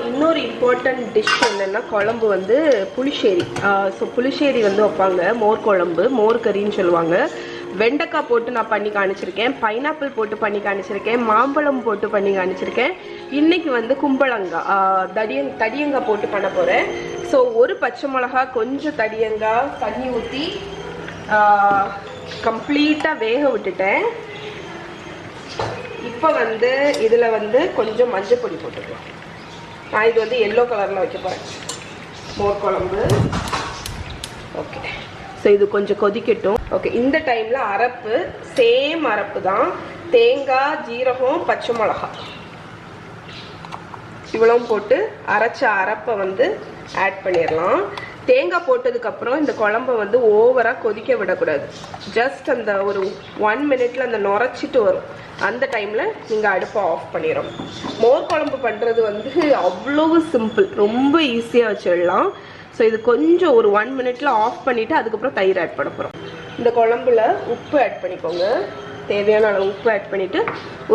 இன்னொரு important dish என்னென்னா குழம்பு வந்து புளிச்சேரி. ஸோ புளிச்சேரி வந்து வைப்பாங்க, மோர் குழம்பு, மோர் கறின்னு சொல்லுவாங்க. வெண்டைக்காய் போட்டு நான் பண்ணி காணிச்சிருக்கேன், பைனாப்பிள் போட்டு பண்ணி காணிச்சிருக்கேன், மாம்பழம் போட்டு பண்ணி காணிச்சிருக்கேன். இன்றைக்கி வந்து கும்பளங்காய் தடியங்காய் போட்டு பண்ண போகிறேன். ஸோ ஒரு பச்சை மிளகா, கொஞ்சம் தடியங்காய், தண்ணி ஊற்றி கம்ப்ளீட்டாக வேக விட்டுட்டேன். இப்போ வந்து இதில் வந்து கொஞ்சம் மஞ்சள் பொடி போட்டுக்கலாம். நான் இது வந்து எல்லோ கலரில் வைக்க போகிறேன் மோர் குழம்பு. ஓகே, ஸோ இது கொஞ்சம் கொதிக்கட்டும். ஓகே, இந்த டைமில் அரப்பு, சேம் அரப்பு தான், தேங்காய், ஜீரகம், பச்சை மிளகா இவ்வளவும் போட்டு அரைச்ச அரப்பை வந்து ஆட் பண்ணிடலாம். தேங்காய் போட்டதுக்கப்புறம் இந்த குழம்பை வந்து ஓவராக கொதிக்க விடக்கூடாது. ஜஸ்ட் அந்த ஒரு 1 மினிட்ல அந்த நுரைச்சிட்டு வரும். அந்த டைமில் நீங்கள் அடுப்பை ஆஃப் பண்ணிடணும். மோர் குழம்பு பண்ணுறது வந்து அவ்வளவு சிம்பிள், ரொம்ப ஈஸியாக வச்சிடலாம். ஸோ இது கொஞ்சம் ஒரு 1 மினிட்ல ஆஃப் பண்ணிவிட்டு அதுக்கப்புறம் தயிர் ஆட் பண்ண போகிறோம். இந்த குழம்புல உப்பு ஆட் பண்ணிக்கோங்க, தேவையான அளவு உப்பு ஆட் பண்ணிவிட்டு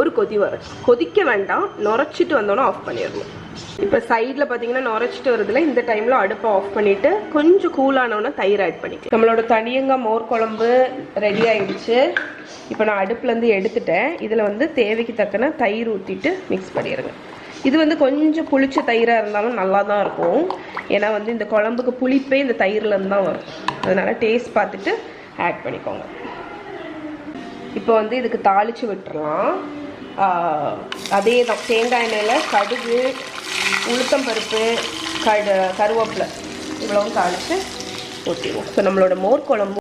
ஒரு கொதி வரும். கொதிக்க வேண்டாம், நுரைச்சிட்டு வந்தோன்னா ஆஃப் பண்ணிடணும். இப்போ சைடில் பார்த்தீங்கன்னா நுரைச்சிட்டு வருதுல, இந்த டைமில் அடுப்பை ஆஃப் பண்ணிவிட்டு கொஞ்சம் கூலானோன்னா தயிர் ஆட் பண்ணிக்கலாம். நம்மளோட தடியங்காய் மோர் குழம்பு ரெடி ஆகிடுச்சு. இப்போ நான் அடுப்புலேருந்து எடுத்துட்டேன். இதில் வந்து தேவைக்கு தக்கன தயிர் ஊற்றிட்டு மிக்ஸ் பண்ணிடுங்க. இது வந்து கொஞ்சம் புளிச்ச தயிராக இருந்தாலும் நல்லா தான் இருக்கும். ஏன்னா வந்து இந்த குழம்புக்கு புளிப்பே இந்த தயிர்லேருந்து தான் வரும். அதனால் டேஸ்ட் பார்த்துட்டு ஆட் பண்ணிக்கோங்க. இப்போ வந்து இதுக்கு தாளித்து விட்டுறலாம். அதே தான், தேங்காய் எண்ணெயில் கடுகு, உளுத்தம்பருப்பு, கருவேப்பிலை இவ்வளவும் தாளித்து ஊற்றிடுவோம். ஸோ நம்மளோட மோர் குழம்பு